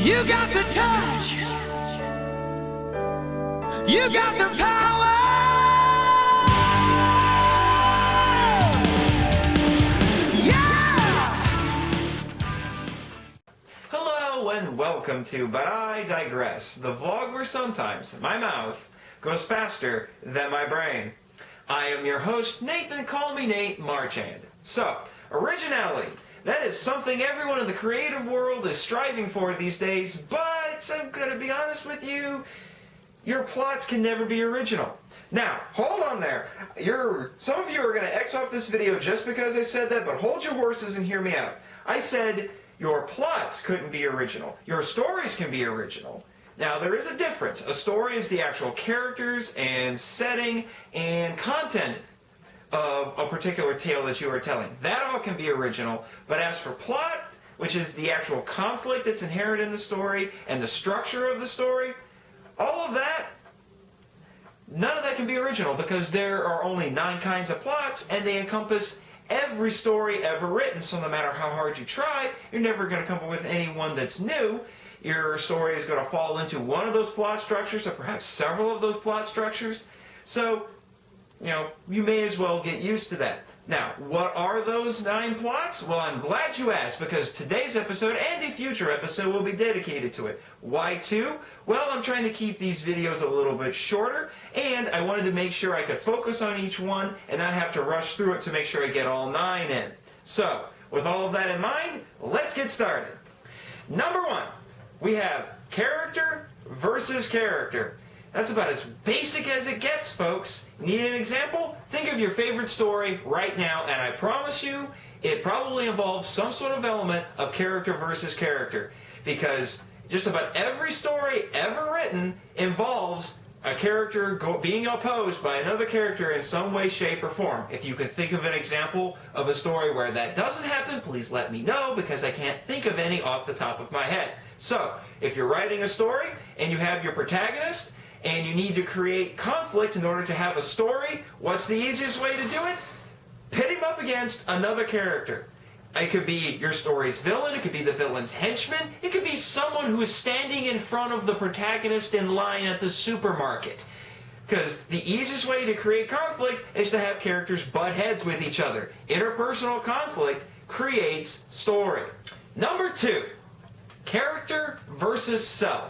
You got the touch. You got the power. Yeah! Hello and welcome to But I Digress, the vlog where sometimes my mouth goes faster than my brain. I am your host, Nathan, call me Nate Marchand. So, originality. That is something everyone in the creative world is striving for these days, but I'm going to be honest with you, your plots can never be original. Now, hold on there. Some of you are going to X off this video just because I said that, but hold your horses and hear me out. I said your plots couldn't be original. Your stories can be original. Now, there is a difference. A story is the actual characters and setting and content of a particular tale that you are telling. That all can be original, but as for plot, which is the actual conflict that's inherent in the story and the structure of the story, all of that, none of that can be original because there are only 9 kinds of plots and they encompass every story ever written, so no matter how hard you try, you're never going to come up with any one that's new. Your story is going to fall into one of those plot structures or perhaps several of those plot structures. So, you may as well get used to that. Now, what are those 9 plots? Well, I'm glad you asked because today's episode and a future episode will be dedicated to it. Why 2? Well, I'm trying to keep these videos a little bit shorter and I wanted to make sure I could focus on each one and not have to rush through it to make sure I get all 9 in. So, with all of that in mind, let's get started. Number 1, we have character versus character. That's about as basic as it gets, folks. Need an example? Think of your favorite story right now, and I promise you, it probably involves some sort of element of character versus character. Because just about every story ever written involves a character being opposed by another character in some way, shape, or form. If you can think of an example of a story where that doesn't happen, please let me know, because I can't think of any off the top of my head. So, if you're writing a story, and you have your protagonist, and you need to create conflict in order to have a story, what's the easiest way to do it? Pit him up against another character. It could be your story's villain, it could be the villain's henchman, it could be someone who is standing in front of the protagonist in line at the supermarket. Because the easiest way to create conflict is to have characters butt heads with each other. Interpersonal conflict creates story. Number 2, character versus self.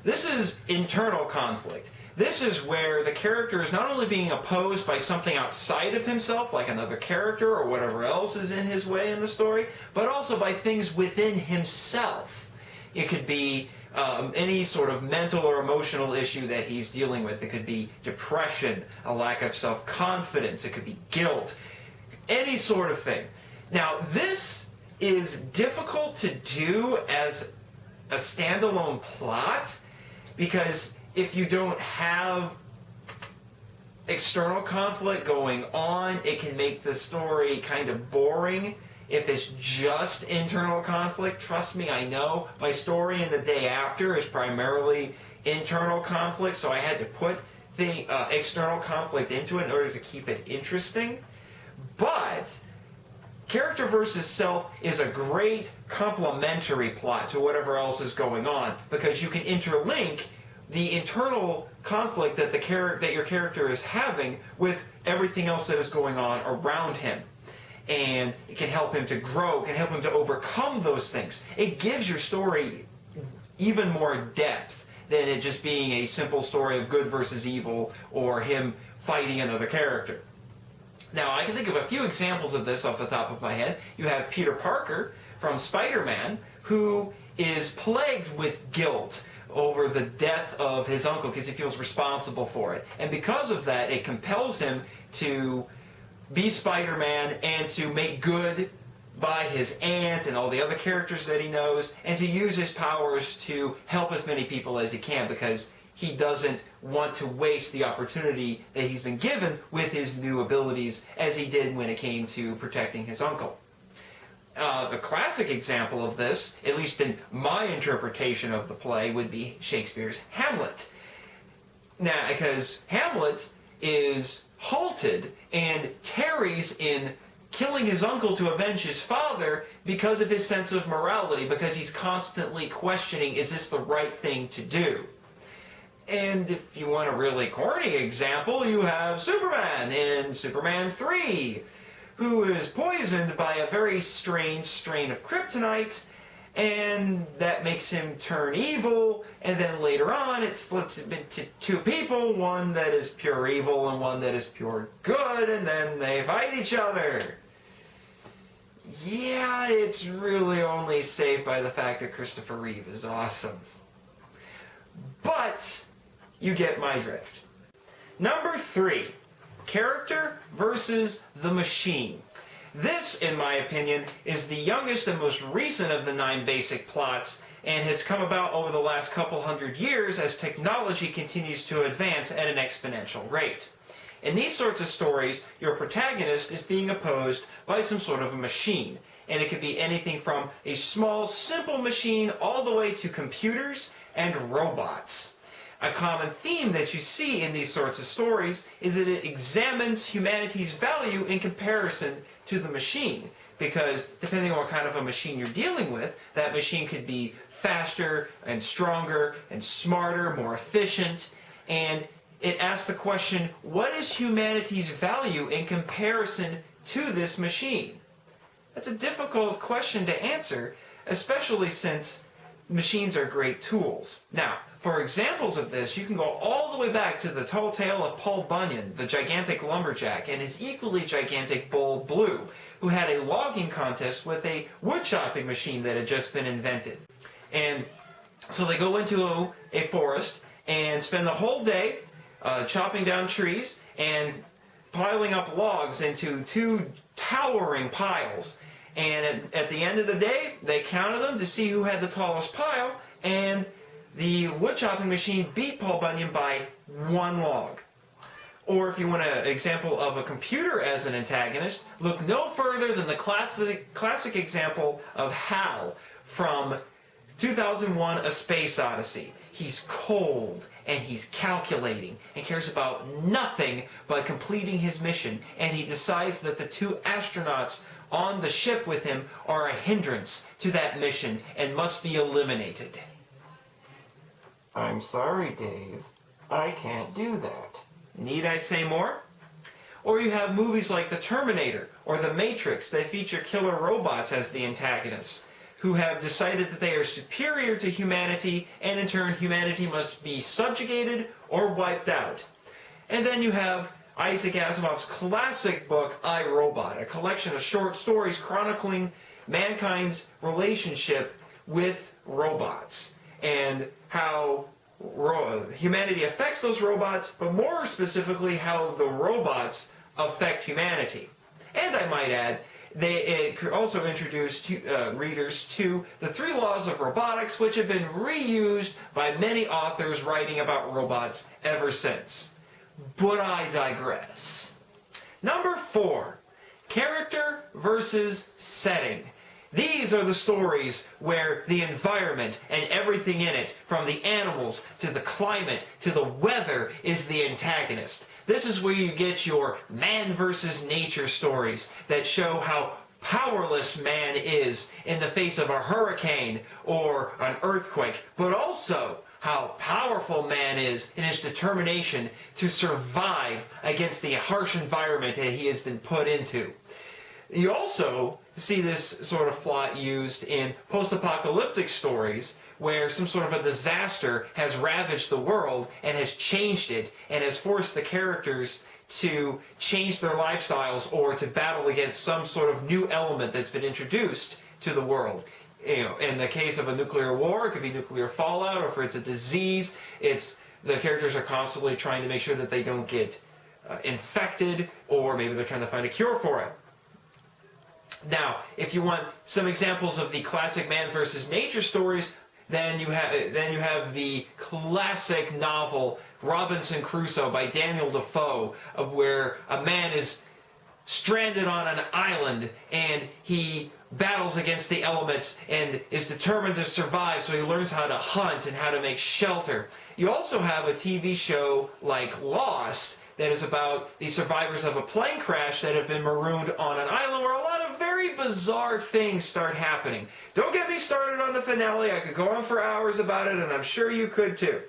This is internal conflict. This is where the character is not only being opposed by something outside of himself, like another character or whatever else is in his way in the story, but also by things within himself. It could be any sort of mental or emotional issue that he's dealing with. It could be depression, a lack of self-confidence. It could be guilt, any sort of thing. Now, this is difficult to do as a standalone plot, because if you don't have external conflict going on, it can make the story kind of boring. If it's just internal conflict, trust me, I know. My story in The Day After is primarily internal conflict, so I had to put the external conflict into it in order to keep it interesting. But character versus self is a great complementary plot to whatever else is going on, because you can interlink the internal conflict that your character is having with everything else that is going on around him. And it can help him to grow, can help him to overcome those things. It gives your story even more depth than it just being a simple story of good versus evil or him fighting another character. Now, I can think of a few examples of this off the top of my head. You have Peter Parker from Spider-Man, who is plagued with guilt over the death of his uncle because he feels responsible for it. And because of that, it compels him to be Spider-Man and to make good by his aunt and all the other characters that he knows, and to use his powers to help as many people as he can, because he doesn't want to waste the opportunity that he's been given with his new abilities, as he did when it came to protecting his uncle. A classic example of this, at least in my interpretation of the play, would be Shakespeare's Hamlet. Now, because Hamlet is halted and tarries in killing his uncle to avenge his father because of his sense of morality, because he's constantly questioning, is this the right thing to do? And if you want a really corny example, you have Superman in Superman 3, who is poisoned by a very strange strain of kryptonite, and that makes him turn evil, and then later on it splits into two people, one that is pure evil and one that is pure good, and then they fight each other. Yeah, it's really only saved by the fact that Christopher Reeve is awesome. But you get my drift. Number 3, character versus the machine. This, in my opinion, is the youngest and most recent of the 9 basic plots, and has come about over the last couple hundred years as technology continues to advance at an exponential rate. In these sorts of stories, your protagonist is being opposed by some sort of a machine, and it could be anything from a small, simple machine all the way to computers and robots. A common theme that you see in these sorts of stories is that it examines humanity's value in comparison to the machine, because depending on what kind of a machine you're dealing with, that machine could be faster and stronger and smarter, more efficient, and it asks the question, what is humanity's value in comparison to this machine? That's a difficult question to answer, especially since machines are great tools. Now, for examples of this, you can go all the way back to the tall tale of Paul Bunyan, the gigantic lumberjack, and his equally gigantic bull Blue, who had a logging contest with a wood chopping machine that had just been invented. And so they go into a forest and spend the whole day chopping down trees and piling up logs into 2 towering piles. And at the end of the day, they counted them to see who had the tallest pile, and the wood chopping machine beat Paul Bunyan by 1 log. Or if you want an example of a computer as an antagonist, look no further than the classic example of Hal from 2001: A Space Odyssey. He's cold and he's calculating and cares about nothing but completing his mission, and he decides that the 2 astronauts on the ship with him are a hindrance to that mission and must be eliminated. I'm sorry, Dave. I can't do that. Need I say more? Or you have movies like The Terminator or The Matrix that feature killer robots as the antagonists, who have decided that they are superior to humanity, and in turn humanity must be subjugated or wiped out. And then you have Isaac Asimov's classic book, I, Robot, a collection of short stories chronicling mankind's relationship with robots, and how humanity affects those robots, but more specifically how the robots affect humanity. And I might add, it also introduced readers to the 3 laws of robotics, which have been reused by many authors writing about robots ever since. But I digress. Number 4, character versus setting. These are the stories where the environment and everything in it, from the animals to the climate to the weather, is the antagonist. This is where you get your man versus nature stories that show how powerless man is in the face of a hurricane or an earthquake, but also how powerful man is in his determination to survive against the harsh environment that he has been put into. You also see this sort of plot used in post-apocalyptic stories where some sort of a disaster has ravaged the world and has changed it and has forced the characters to change their lifestyles or to battle against some sort of new element that's been introduced to the world. You know, in the case of a nuclear war, it could be nuclear fallout, or if it's a disease, the characters are constantly trying to make sure that they don't get infected, or maybe they're trying to find a cure for it. Now, if you want some examples of the classic man versus nature stories, then you have the classic novel Robinson Crusoe by Daniel Defoe, where a man is stranded on an island and he battles against the elements and is determined to survive, so he learns how to hunt and how to make shelter. You also have a TV show like Lost that is about the survivors of a plane crash that have been marooned on an island where a lot of very bizarre things start happening. Don't get me started on the finale. I could go on for hours about it, and I'm sure you could too.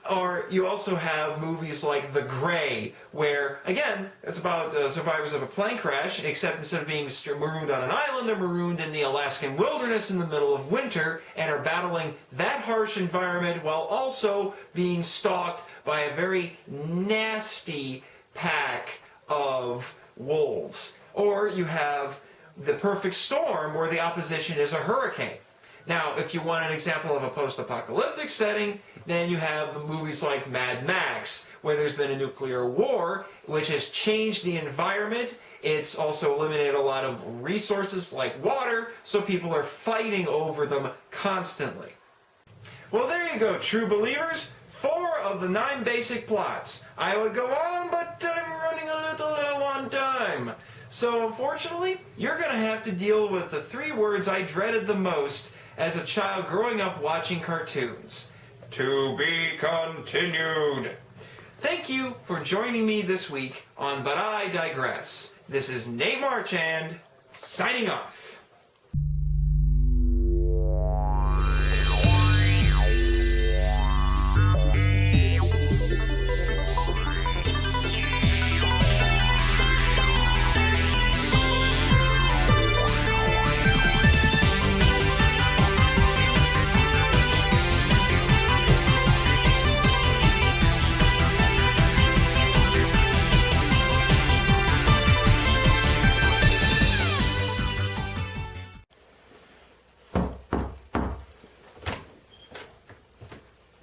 Or you also have movies like The Grey, where, again, it's about survivors of a plane crash, except instead of being marooned on an island, they're marooned in the Alaskan wilderness in the middle of winter and are battling that harsh environment while also being stalked by a very nasty pack of wolves. Or you have The Perfect Storm, where the opposition is a hurricane. Now, if you want an example of a post-apocalyptic setting, then you have the movies like Mad Max, where there's been a nuclear war, which has changed the environment. It's also eliminated a lot of resources like water, so people are fighting over them constantly. Well, there you go, true believers. 4 of the 9 basic plots. I would go on, but I'm running a little low on time. So, unfortunately, you're going to have to deal with the 3 words I dreaded the most as a child growing up watching cartoons. To be continued. Thank you for joining me this week on But I Digress. This is Nate Marchand, signing off.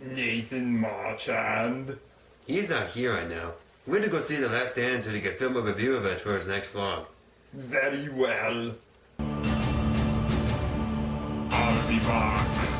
Nathan Marchand. He's not here right now. I'm going to go see The Last Stand so he can film a review of it for his next vlog. Very well. I'll be back.